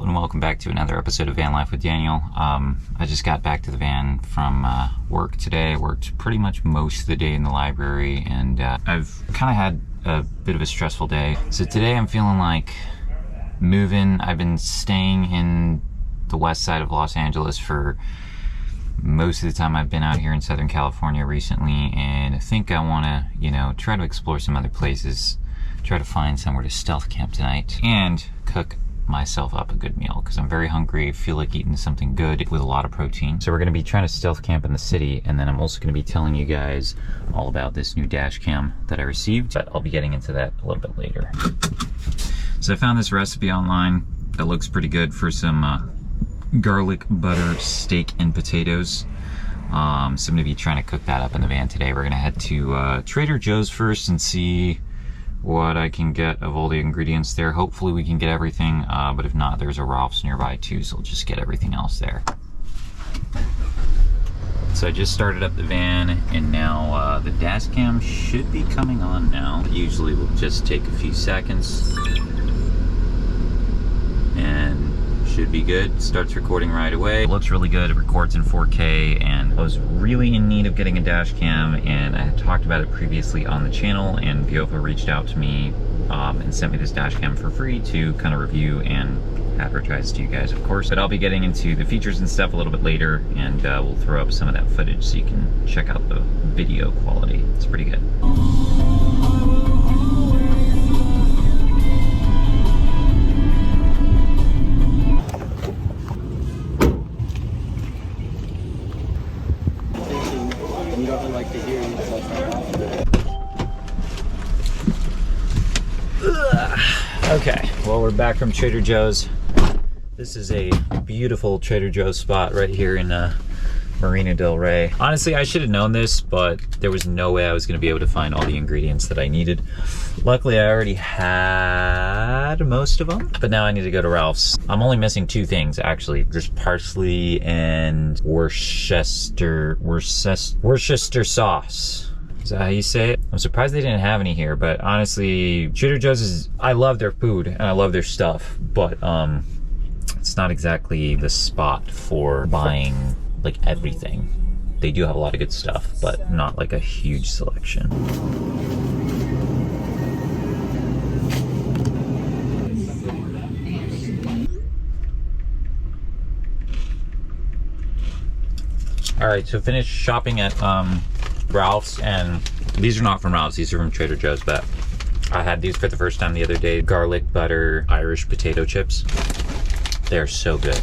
Hello and welcome back to another episode of Van Life with Daniel. I just got back to the van from work today. I worked pretty much most of the day in the library, and I've kind of had a bit of a stressful day. So today I'm feeling like moving. I've been staying in the west side of Los Angeles for most of the time I've been out here in Southern California recently, and I think I want to, try to explore some other places, try to find somewhere to stealth camp tonight, and cook myself up a good meal because I'm very hungry, feel like eating something good with a lot of protein. So we're going to be trying to stealth camp in the city, and then I'm also going to be telling you guys all about this new dash cam that I received, but I'll be getting into that a little bit later. So I found this recipe online that looks pretty good for some garlic butter steak and potatoes. So I'm going to be trying to cook that up in the van today. We're going to head to Trader Joe's first and see what I can get of all the ingredients there. Hopefully we can get everything, but if not, there's a Ralph's nearby too, so we'll just get everything else there. So I just started up the van, and now the Dashcam should be coming on now. Usually will just take a few seconds and should be good. Starts recording right away. It looks really good. It records in 4K, and I was really in need of getting a dash cam, and I had talked about it previously on the channel, and VIOFO reached out to me and sent me this dash cam for free to kind of review and advertise to you guys, of course. But I'll be getting into the features and stuff a little bit later, and we'll throw up some of that footage so you can check out the video quality. It's pretty good. Okay, well, we're back from Trader Joe's. This is a beautiful Trader Joe's spot right here in Marina del Rey. Honestly, I should have known this, but there was no way I was going to be able to find all the ingredients that I needed. Luckily, I already had most of them, but now I need to go to Ralph's. I'm only missing two things, actually. Just parsley and Worcester sauce. Is that how you say it? I'm surprised they didn't have any here, but honestly, Trader Joe's I love their food and I love their stuff, but it's not exactly the spot for buying like everything. They do have a lot of good stuff, but not like a huge selection. All right, so finished shopping at Ralph's, and these are not from Ralph's, these are from Trader Joe's, but I had these for the first time the other day. Garlic butter Irish potato chips. They're so good.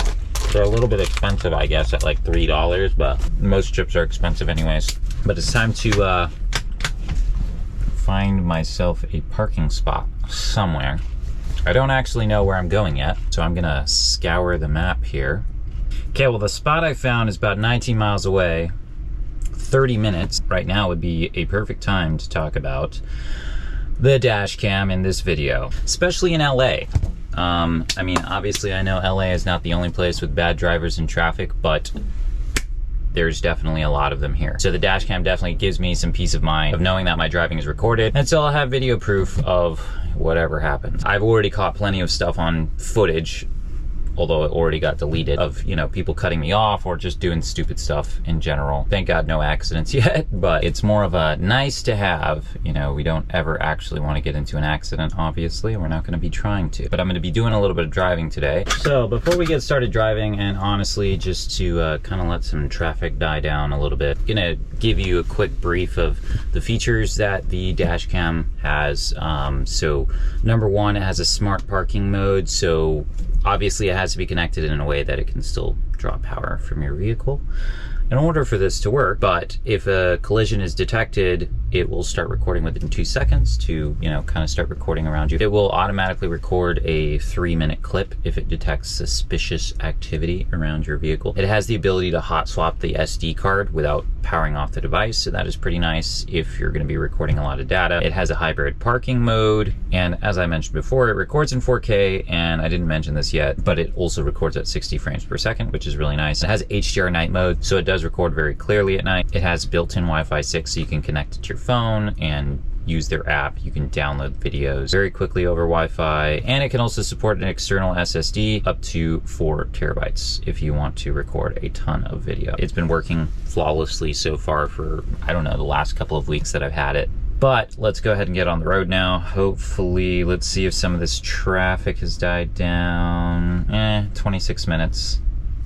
They're a little bit expensive, I guess, at like $3, but most chips are expensive anyways. But it's time to find myself a parking spot somewhere. I don't actually know where I'm going yet, so I'm gonna scour the map here. Okay, well, the spot I found is about 19 miles away. 30 minutes right now would be a perfect time to talk about the dash cam in this video, especially in LA. I mean, obviously I know LA is not the only place with bad drivers and traffic, but there's definitely a lot of them here. So the dash cam definitely gives me some peace of mind of knowing that my driving is recorded, and so I'll have video proof of whatever happens. I've already caught plenty of stuff on footage, although it already got deleted, of, people cutting me off or just doing stupid stuff in general. Thank God no accidents yet, but it's more of a nice to have. We don't ever actually want to get into an accident, obviously. We're not going to be trying to. But I'm going to be doing a little bit of driving today. So before we get started driving, and honestly, just to kind of let some traffic die down a little bit, I'm going to give you a quick brief of the features that the Dashcam has. So number one, it has a smart parking mode. So obviously it has to be connected in a way that it can still draw power from your vehicle in order for this to work. But if a collision is detected, it will start recording within 2 seconds to, kind of start recording around you. It will automatically record a 3-minute clip if it detects suspicious activity around your vehicle. It has the ability to hot swap the SD card without powering off the device, so that is pretty nice if you're going to be recording a lot of data. It has a hybrid parking mode, and as I mentioned before, it records in 4K, and I didn't mention this yet, but it also records at 60 frames per second, which is really nice. It has HDR night mode, so it does record very clearly at night. It has built-in Wi-Fi 6, so you can connect it to your phone and use their app, you can download videos very quickly over Wi-Fi, and it can also support an external SSD up to 4 terabytes if you want to record a ton of video. It's been working flawlessly so far for, I don't know, the last couple of weeks that I've had it. But let's go ahead and get on the road now. Hopefully, let's see if some of this traffic has died down. 26 minutes.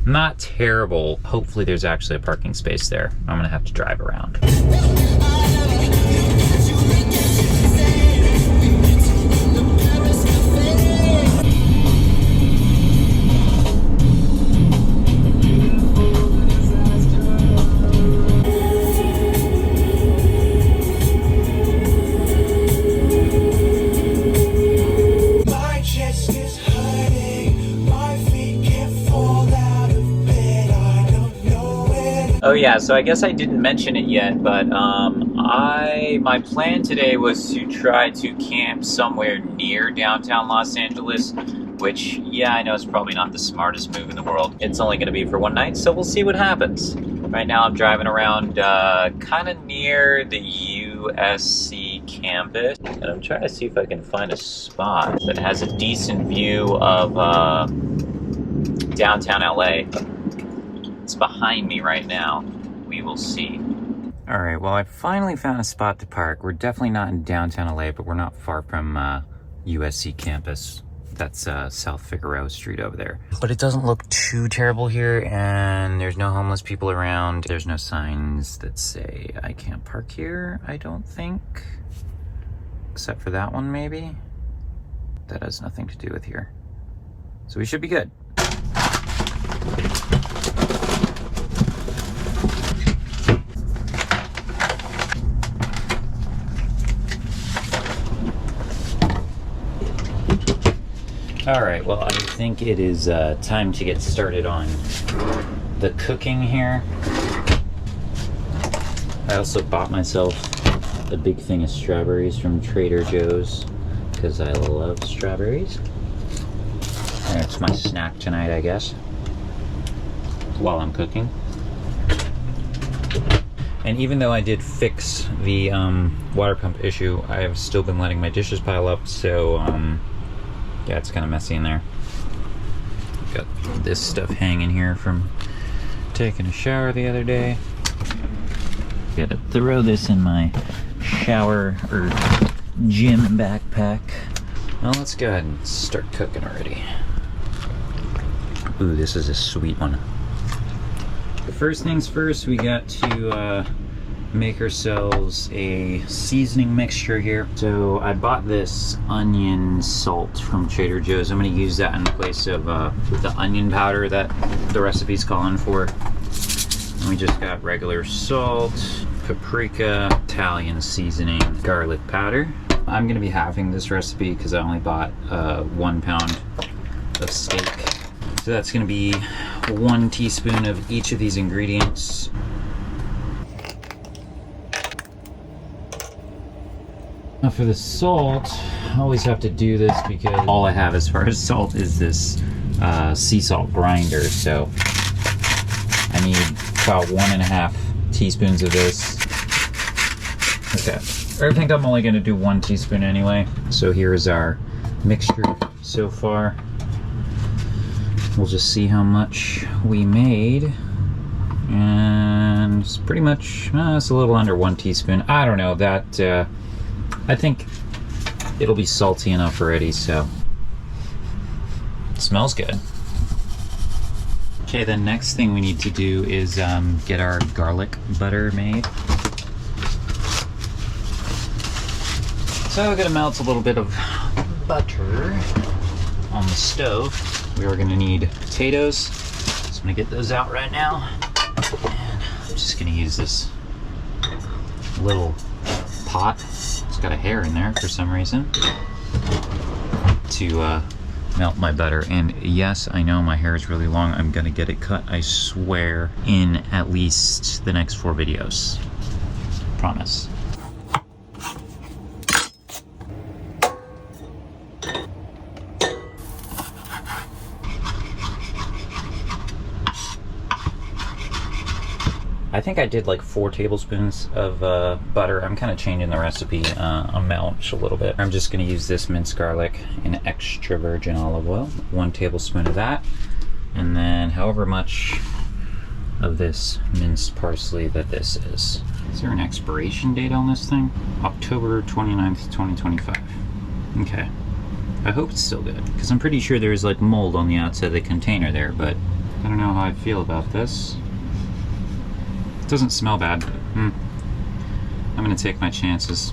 Not terrible. Hopefully there's actually a parking space there. I'm gonna have to drive around. Oh yeah, so I guess I didn't mention it yet, but my plan today was to try to camp somewhere near downtown Los Angeles, which, yeah, I know is probably not the smartest move in the world. It's only going to be for one night, so we'll see what happens. Right now I'm driving around kind of near the USC campus, and I'm trying to see if I can find a spot that has a decent view of downtown LA. It's behind me right now. We will see. All right, well, I finally found a spot to park. We're definitely not in downtown LA, but we're not far from USC campus. That's South Figueroa Street over there. But it doesn't look too terrible here, and there's no homeless people around. There's no signs that say I can't park here, I don't think. Except for that one, maybe. That has nothing to do with here. So we should be good. All right, well, I think it is time to get started on the cooking here. I also bought myself a big thing of strawberries from Trader Joe's because I love strawberries. And it's my snack tonight, I guess, while I'm cooking. And even though I did fix the water pump issue, I have still been letting my dishes pile up, so yeah, it's kind of messy in there. Got this stuff hanging here from taking a shower the other day. Gotta throw this in my shower or gym backpack. Well, let's go ahead and start cooking already. Ooh, this is a sweet one. The first things first, we got to make ourselves a seasoning mixture here. So I bought this onion salt from Trader Joe's. I'm going to use that in place of the onion powder that the recipe's calling for. And we just got regular salt, paprika, Italian seasoning, garlic powder. I'm going to be halving this recipe because I only bought 1 pound of steak. So that's going to be 1 teaspoon of each of these ingredients. Now for the salt, I always have to do this because all I have as far as salt is this sea salt grinder. So I need about 1.5 teaspoons of this. Okay, I think I'm only going to do 1 teaspoon anyway. So here's our mixture so far. We'll just see how much we made. And it's pretty much, it's a little under 1 teaspoon. I don't know, that I think it'll be salty enough already, so it smells good. Okay, the next thing we need to do is get our garlic butter made. So we're gonna melt a little bit of butter on the stove. We are gonna need potatoes, so I'm gonna get those out right now. And I'm just gonna use this little pot. It's got a hair in there for some reason to melt my butter. And yes, I know my hair is really long. I'm gonna get it cut, I swear, in at least the next 4 videos. Promise. I think I did like 4 tablespoons of butter. I'm kind of changing the recipe amount a little bit. I'm just going to use this minced garlic and extra virgin olive oil. 1 tablespoon of that. And then however much of this minced parsley that this is. Is there an expiration date on this thing? October 29th, 2025. Okay. I hope it's still good, because I'm pretty sure there's like mold on the outside of the container there, but I don't know how I feel about this. It doesn't smell bad, but I'm gonna take my chances.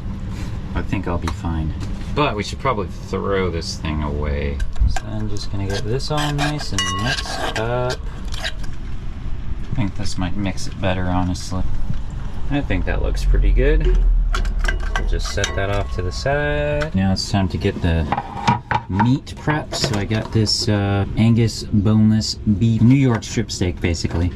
I think I'll be fine. But we should probably throw this thing away. So I'm just gonna get this all nice and mixed up. I think this might mix it better, honestly. I think that looks pretty good. We'll just set that off to the side. Now it's time to get the meat prep. So I got this Angus boneless beef New York strip steak, basically.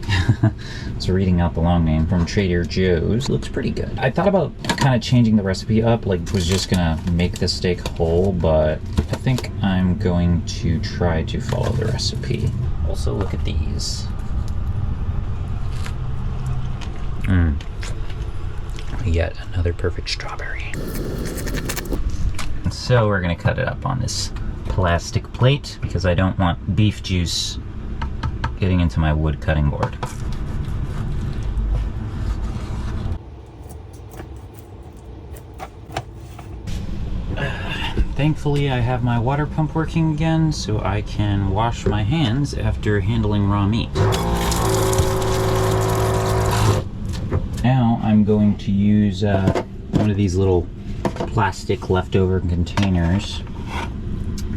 It's reading out the long name, from Trader Joe's. Looks pretty good. I thought about kind of changing the recipe up, like was just gonna make the steak whole, but I think I'm going to try to follow the recipe. Also, look at these. Yet another perfect strawberry. So we're gonna cut it up on this plastic plate because I don't want beef juice getting into my wood cutting board. Thankfully I have my water pump working again, so I can wash my hands after handling raw meat. Now I'm going to use one of these little plastic leftover containers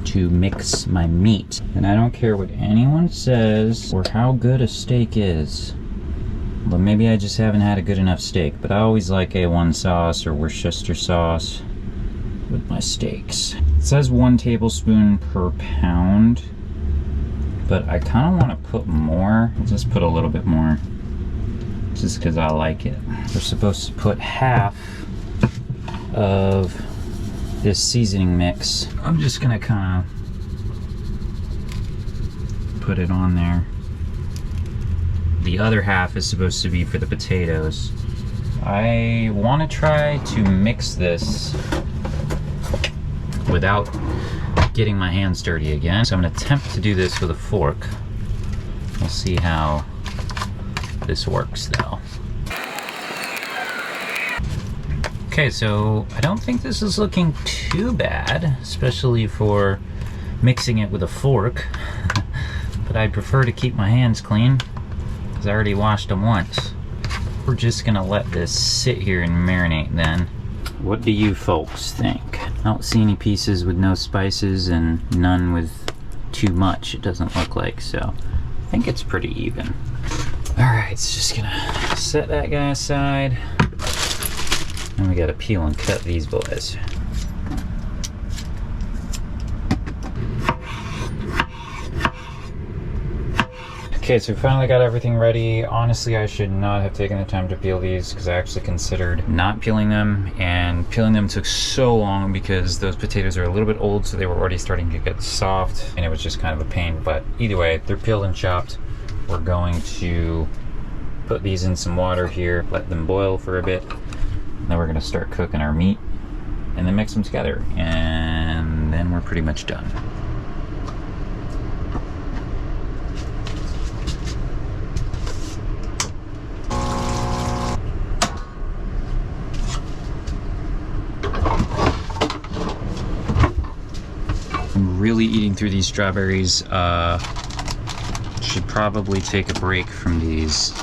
to mix my meat. And I don't care what anyone says or how good a steak is, but maybe I just haven't had a good enough steak. But I always like A1 sauce or Worcester sauce with my steaks. It says 1 tablespoon per pound, but I kind of want to put more. I'll just put a little bit more, just because I like it. We're supposed to put half of this seasoning mix. I'm just gonna kind of put it on there. The other half is supposed to be for the potatoes. I want to try to mix this without getting my hands dirty again. So I'm gonna attempt to do this with a fork. We'll see how this works though. Okay, so I don't think this is looking too bad, especially for mixing it with a fork. But I'd prefer to keep my hands clean because I already washed them once. We're just gonna let this sit here and marinate then. What do you folks think? I don't see any pieces with no spices and none with too much, it doesn't look like, so I think it's pretty even. Alright, so just gonna set that guy aside. And we gotta peel and cut these boys. Okay, so we finally got everything ready. Honestly, I should not have taken the time to peel these because I actually considered not peeling them, and peeling them took so long because those potatoes are a little bit old, so they were already starting to get soft, and it was just kind of a pain. But either way, they're peeled and chopped. We're going to put these in some water here, let them boil for a bit. Then we're gonna start cooking our meat and then mix them together, and then we're pretty much done. I'm really eating through these strawberries. Should probably take a break from these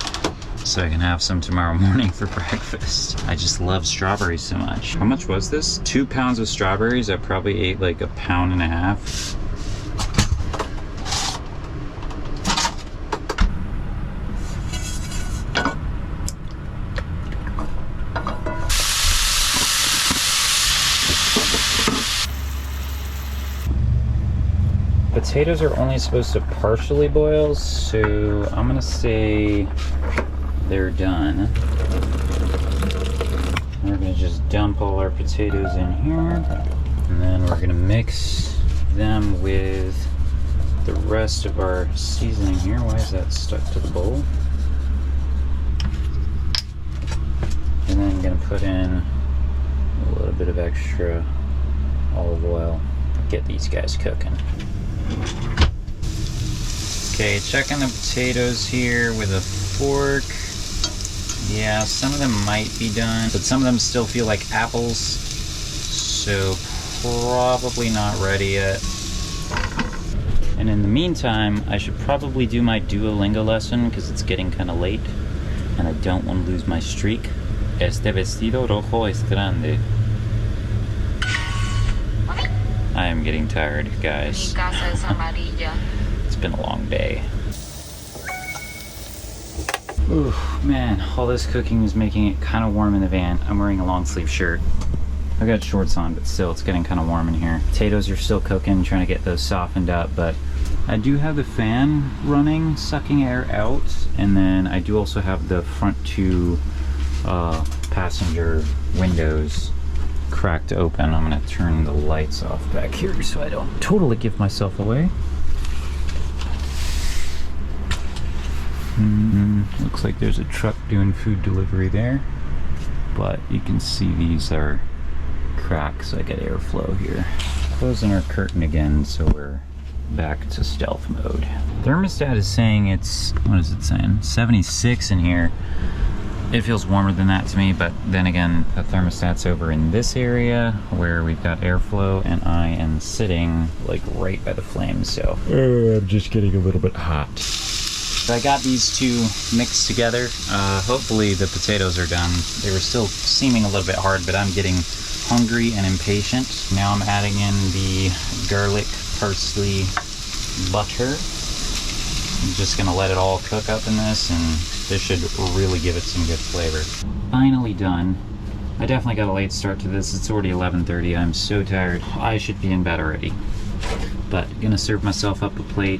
so I can have some tomorrow morning for breakfast. I just love strawberries so much. How much was this? 2 pounds of strawberries. I probably ate like 1.5 pounds. Potatoes are only supposed to partially boil, so I'm gonna say they're done. We're gonna just dump all our potatoes in here, and then we're gonna mix them with the rest of our seasoning here. Why is that stuck to the bowl? put in a little bit of extra olive oil. Get these guys cooking. Okay, checking the potatoes here with a fork. Yeah, some of them might be done, but some of them still feel like apples, so probably not ready yet. And in the meantime, I should probably do my Duolingo lesson because it's getting kind of late and I don't want to lose my streak. Este vestido rojo es grande. I am getting tired, guys. It's been a long day. Ooh, man, all this cooking is making it kind of warm in the van. I'm wearing a long sleeve shirt. I've got shorts on, but still, it's getting kind of warm in here. Potatoes are still cooking, trying to get those softened up, but I do have the fan running, sucking air out, and then I do also have the front two passenger windows cracked open. I'm gonna turn the lights off back here so I don't totally give myself away. Looks like there's a truck doing food delivery there, but you can see these are cracked, so I get airflow here. Closing our curtain again, so we're back to stealth mode. Thermostat is saying it's, what is it saying? 76 in here. It feels warmer than that to me, but then again, the thermostat's over in this area where we've got airflow and I am sitting like right by the flames, so I'm just getting a little bit hot. So I got these two mixed together. Hopefully the potatoes are done. They were still seeming a little bit hard, but I'm getting hungry and impatient. Now I'm adding in the garlic, parsley, butter. I'm just gonna let it all cook up in this, and this should really give it some good flavor. Finally done. I definitely got a late start to this. It's already 11:30. I'm so tired. I should be in bed already. But gonna serve myself up a plate.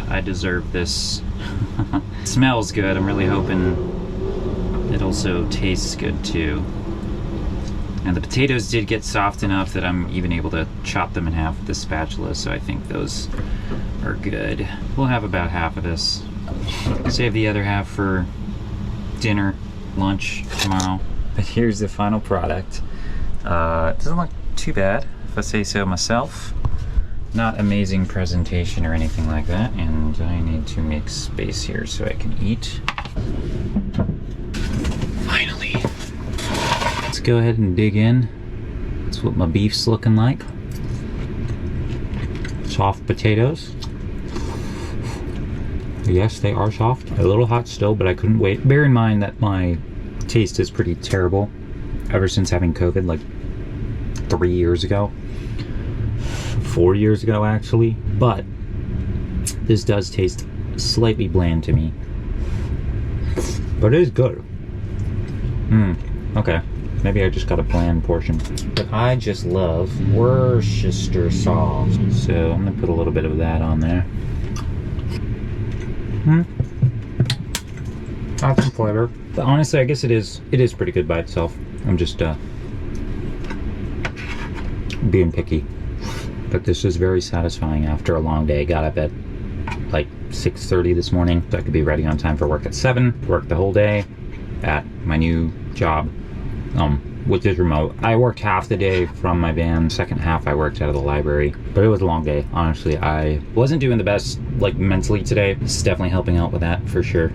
I deserve this. It smells good. I'm really hoping it also tastes good too. And the potatoes did get soft enough that I'm even able to chop them in half with the spatula, so I think those are good. We'll have about half of this. Save the other half for dinner, lunch tomorrow. But here's the final product. It doesn't look too bad, if I say so myself. Not amazing presentation or anything like that, and I need to make space here so I can eat. Finally. Let's go ahead and dig in. That's what my beef's looking like. Soft potatoes. Yes, they are soft. A little hot still, but I couldn't wait. Bear in mind that my taste is pretty terrible ever since having COVID like 3 years ago. 4 years ago actually, but this does taste slightly bland to me, but it is good. Okay, maybe I just got a bland portion, but I just love Worcestershire sauce, so I'm gonna put a little bit of that on there. That's some flavor, but honestly I guess it is pretty good by itself. I'm just being picky. But this is very satisfying after a long day. Got up at like 6:30 this morning, so I could be ready on time for work at 7. Worked the whole day at my new job, which is remote. I worked half the day from my van, second half I worked out of the library, but it was a long day. Honestly, I wasn't doing the best like mentally today. This is definitely helping out with that for sure.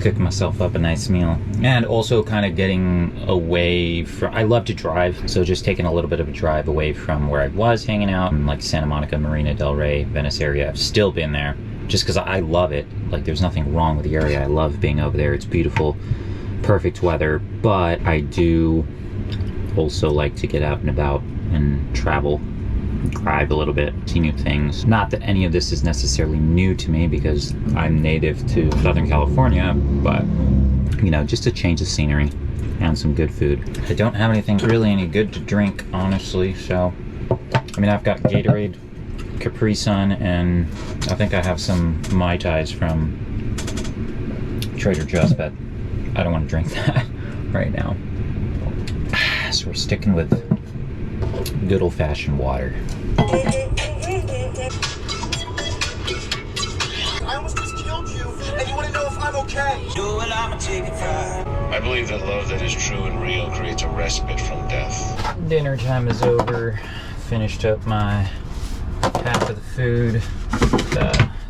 Cooking myself up a nice meal, and also kind of getting away from, I love to drive, so just taking a little bit of a drive away from where I was hanging out in like Santa Monica, Marina del Rey, Venice area. I've still been there just because I love it. Like there's nothing wrong with the area. I love being over there. It's beautiful, perfect weather, but I do also like to get out and about and travel, drive a little bit, see new things. Not that any of this is necessarily new to me because I'm native to Southern California, but you know, just a change of scenery and some good food. I don't have anything really any good to drink, honestly, so I mean, I've got Gatorade, Capri Sun, and I think I have some Mai Tais from Trader Joe's, but I don't want to drink that right now. So we're sticking with good old-fashioned water. I almost just killed you, and you want to know if I'm okay. Do it, I'm a chicken fry. I believe that love that is true and real creates a respite from death. Dinner time is over. Finished up my half of the food.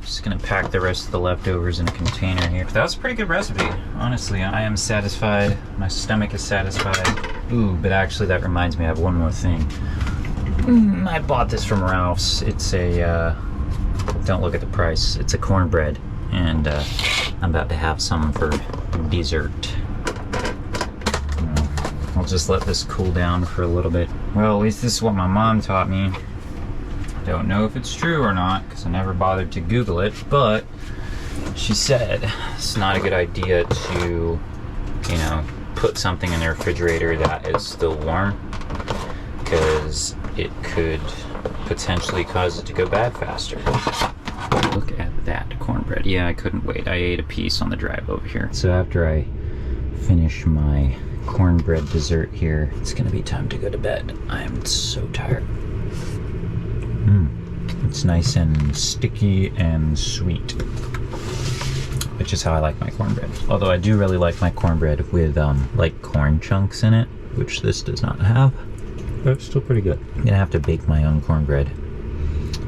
Just gonna pack the rest of the leftovers in a container here. That was a pretty good recipe. Honestly, I am satisfied. My stomach is satisfied. Ooh, but actually that reminds me, I have one more thing. I bought this from Ralph's. It's a, don't look at the price. It's a cornbread. And I'm about to have some for dessert. I'll just let this cool down for a little bit. Well, at least this is what my mom taught me. Don't know if it's true or not, because I never bothered to Google it, but she said it's not a good idea to, you know, put something in the refrigerator that is still warm, because it could potentially cause it to go bad faster. Look at that cornbread. Yeah, I couldn't wait. I ate a piece on the drive over here. So after I finish my cornbread dessert here, it's gonna be time to go to bed. I am so tired. It's nice and sticky and sweet, which is how I like my cornbread. Although I do really like my cornbread with like corn chunks in it, which this does not have. But it's still pretty good. I'm gonna have to bake my own cornbread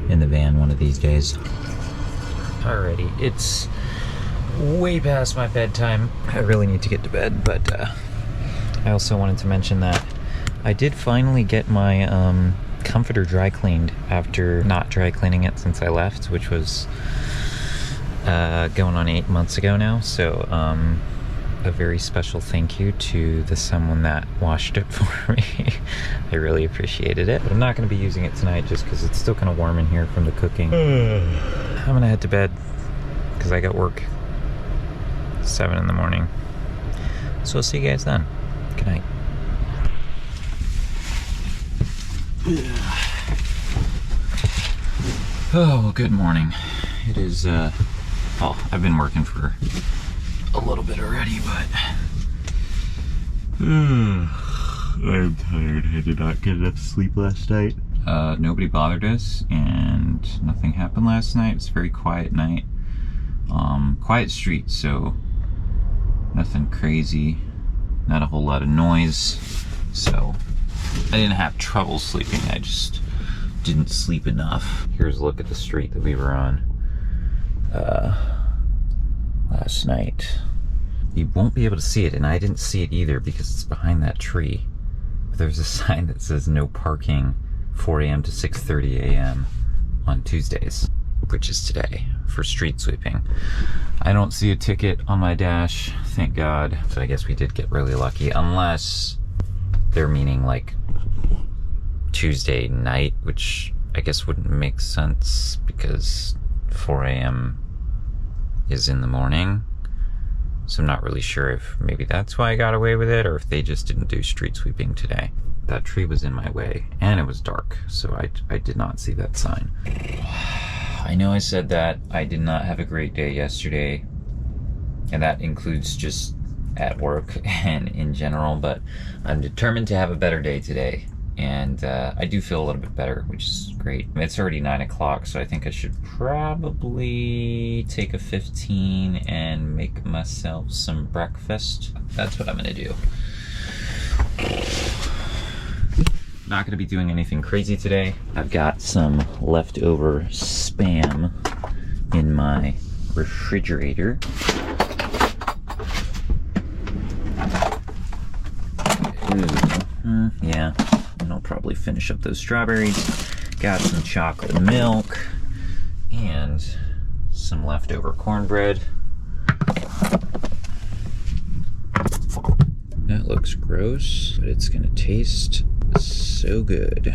in the van one of these days. Alrighty, it's way past my bedtime. I really need to get to bed, but I also wanted to mention that I did finally get my comforter dry cleaned after not dry cleaning it since I left, which was going on 8 months ago now. So a very special thank you to the someone that washed it for me. I really appreciated it. But I'm not going to be using it tonight just because it's still kind of warm in here from the cooking. I'm going to head to bed because I got work 7 in the morning. So I'll see you guys then. Good night. Oh, well, good morning. It is, well, I've been working for a little bit already, but I'm tired. I did not get enough sleep last night. Nobody bothered us, and nothing happened last night. It's a very quiet night. Quiet street, so nothing crazy. Not a whole lot of noise. So I didn't have trouble sleeping. I just didn't sleep enough. Here's a look at the street that we were on last night. You won't be able to see it, and I didn't see it either because it's behind that tree. But there's a sign that says no parking 4 a.m. to 6:30 a.m. on Tuesdays, which is today, for street sweeping. I don't see a ticket on my dash, thank God. So I guess we did get really lucky, unless they're meaning like Tuesday night, which I guess wouldn't make sense because 4 a.m. is in the morning. So I'm not really sure if maybe that's why I got away with it, or if they just didn't do street sweeping today. That tree was in my way, and it was dark, so I did not see that sign. I know I said that I did not have a great day yesterday, and that includes just at work and in general, but I'm determined to have a better day today. And I do feel a little bit better, which is great. It's already 9 o'clock, so I think I should probably take a 15 and make myself some breakfast. That's what I'm gonna do. Not gonna be doing anything crazy today. I've got some leftover Spam in my refrigerator. Yeah. And I'll probably finish up those strawberries. Got some chocolate milk and some leftover cornbread. That looks gross, but it's gonna taste so good.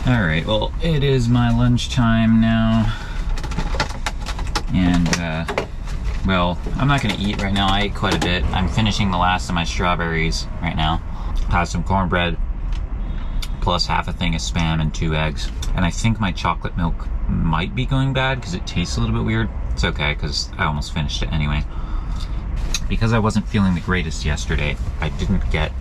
All right, well, it is my lunchtime now. And, well, I'm not gonna eat right now. I ate quite a bit. I'm finishing the last of my strawberries right now. Have some cornbread, plus half a thing of Spam and 2 eggs. And I think my chocolate milk might be going bad because it tastes a little bit weird. It's okay, because I almost finished it anyway. Because I wasn't feeling the greatest yesterday, I didn't get,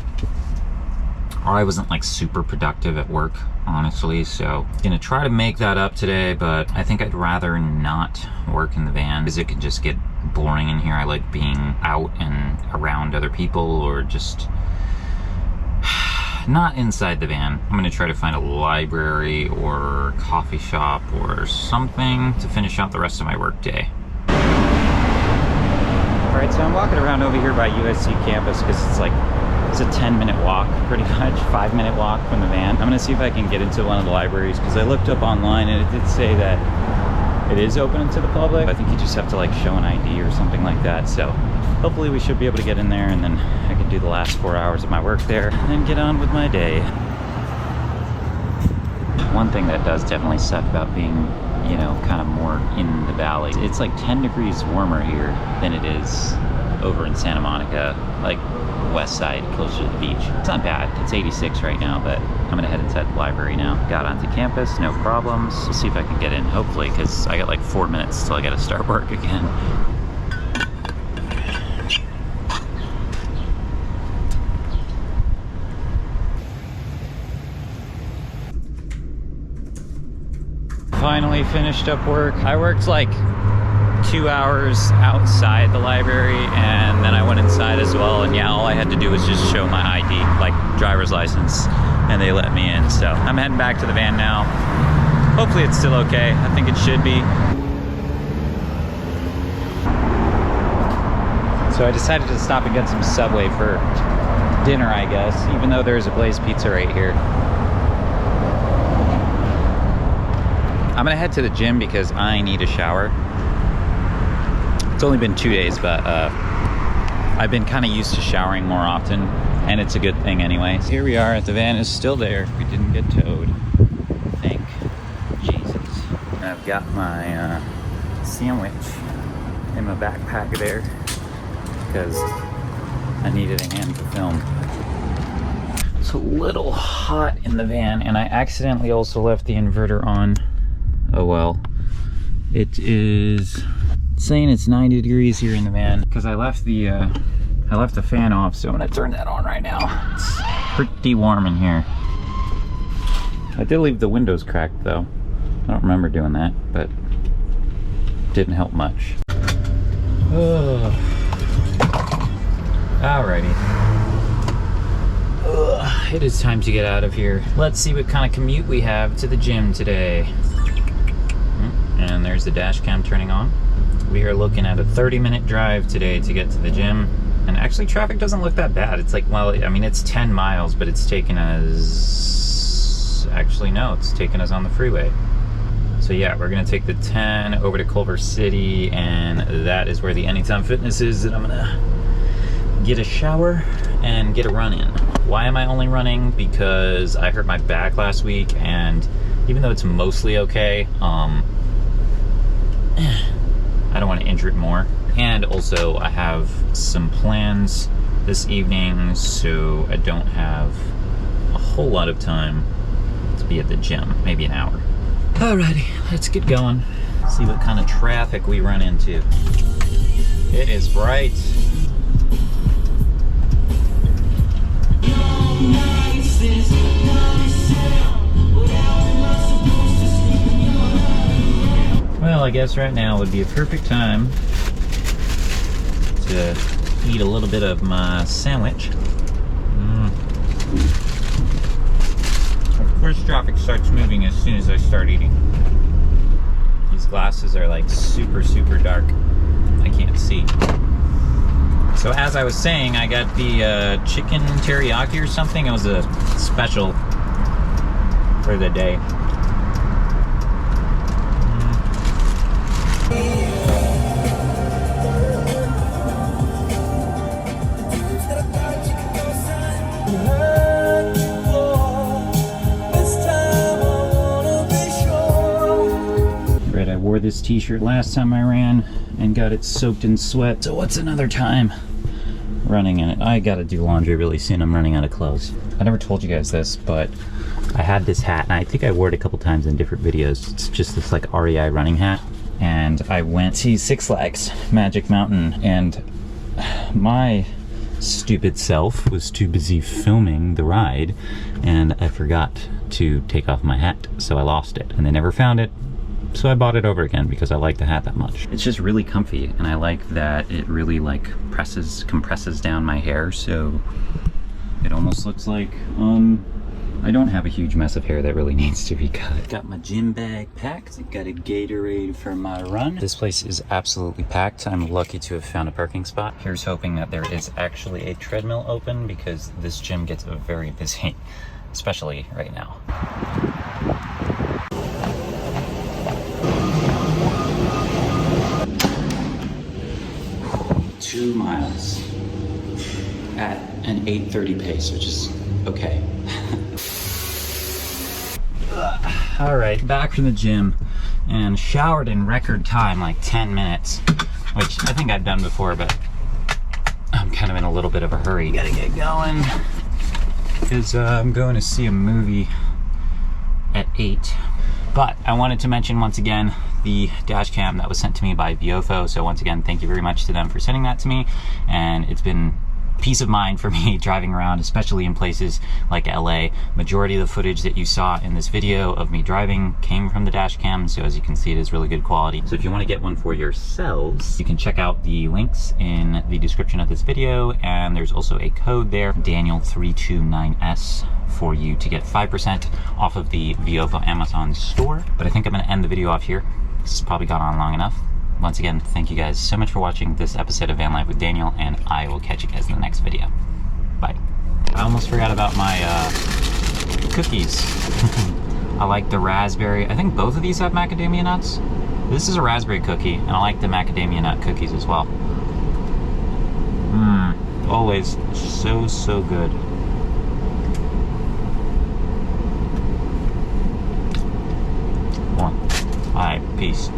or I wasn't like super productive at work, honestly. So I'm gonna try to make that up today, but I think I'd rather not work in the van because it can just get boring in here. I like being out and around other people, or just not inside the van. I'm gonna try to find a library or coffee shop or something to finish out the rest of my work day. All right, so I'm walking around over here by USC campus because it's a 10-minute walk, pretty much, 5-minute walk from the van. I'm gonna see if I can get into one of the libraries because I looked up online and it did say that it is open to the public. I think you just have to like show an ID or something like that. So hopefully we should be able to get in there, and then I can do the last 4 hours of my work there and then get on with my day. One thing that does definitely suck about being, you know, kind of more in the valley, it's like 10 degrees warmer here than it is over in Santa Monica, like west side, closer to the beach. It's not bad. It's 86 right now, but I'm gonna head inside the library now. Got onto campus, no problems. We'll see if I can get in, hopefully, because I got like 4 minutes till I gotta start work again. Finally finished up work. I worked like 2 hours outside the library, and then I went inside as well, and yeah, all I had to do was just show my ID, like driver's license, and they let me in. So I'm heading back to the van now. Hopefully it's still okay. I think it should be. So I decided to stop and get some Subway for dinner, I guess, even though there's a Blaze Pizza right here. I'm gonna head to the gym because I need a shower. It's only been 2 days, but I've been kind of used to showering more often, and it's a good thing anyway. Here we are, the van is still there. We didn't get towed, thank Jesus. I've got my sandwich in my backpack there because I needed a hand to film. It's a little hot in the van, and I accidentally also left the inverter on. Oh well. It is saying it's 90 degrees here in the van because I left the fan off, so I'm gonna turn that on right now. It's pretty warm in here. I did leave the windows cracked though. I don't remember doing that, but it didn't help much. Alrighty. It is time to get out of here. Let's see what kind of commute we have to the gym today. And there's the dash cam turning on. We are looking at a 30-minute drive today to get to the gym. And actually traffic doesn't look that bad. It's like, well, I mean, it's 10 miles, but it's taken us, actually no, it's taken us on the freeway. So yeah, we're gonna take the 10 over to Culver City, and that is where the Anytime Fitness is that I'm gonna get a shower and get a run in. Why am I only running? Because I hurt my back last week, and even though it's mostly okay, I don't want to injure it more. And also I have some plans this evening, so I don't have a whole lot of time to be at the gym, maybe an hour. Alrighty, let's get going. See what kind of traffic we run into. It is bright. Well, I guess right now would be a perfect time to eat a little bit of my sandwich. Of course, traffic starts moving as soon as I start eating. These glasses are like super, super dark. I can't see. So as I was saying, I got the chicken teriyaki or something. It was a special for the day. wore this t-shirt last time I ran and got it soaked in sweat. So what's another time running in it? I gotta do laundry really soon. I'm running out of clothes. I never told you guys this, but I had this hat, and I think I wore it a couple times in different videos. It's just this like REI running hat. And I went to Six Flags Magic Mountain, and my stupid self was too busy filming the ride, and I forgot to take off my hat, so I lost it, and I never found it. So I bought it over again because I like the hat that much. It's just really comfy, and I like that it really like compresses down my hair, so it almost looks like I don't have a huge mess of hair that really needs to be cut. Got my gym bag packed. Got a Gatorade for my run. This place is absolutely packed. I'm lucky to have found a parking spot. Here's hoping that there is actually a treadmill open, because this gym gets very busy, especially right now. 2 miles at an 8:30 pace, which is okay. All right, back from the gym and showered in record time, like 10 minutes, which I think I've done before, but I'm kind of in a little bit of a hurry. Gotta get going, because I'm going to see a movie at 8. But I wanted to mention once again the dash cam that was sent to me by VIOFO. So once again, thank you very much to them for sending that to me. And it's been peace of mind for me driving around, especially in places like LA. Majority of the footage that you saw in this video of me driving came from the dash cam, so as you can see, it is really good quality. So if you want to get one for yourselves, you can check out the links in the description of this video, and there's also a code there, Daniel329S, for you to get 5% off of the VIOFO Amazon store. But I think I'm going to end the video off here. This has probably gone on long enough. Once again, thank you guys so much for watching this episode of Van Life with Daniel, and I will catch you guys in the next video. Bye. I almost forgot about my cookies. I like the raspberry. I think both of these have macadamia nuts. This is a raspberry cookie, and I like the macadamia nut cookies as well. Always so good. All right, peace.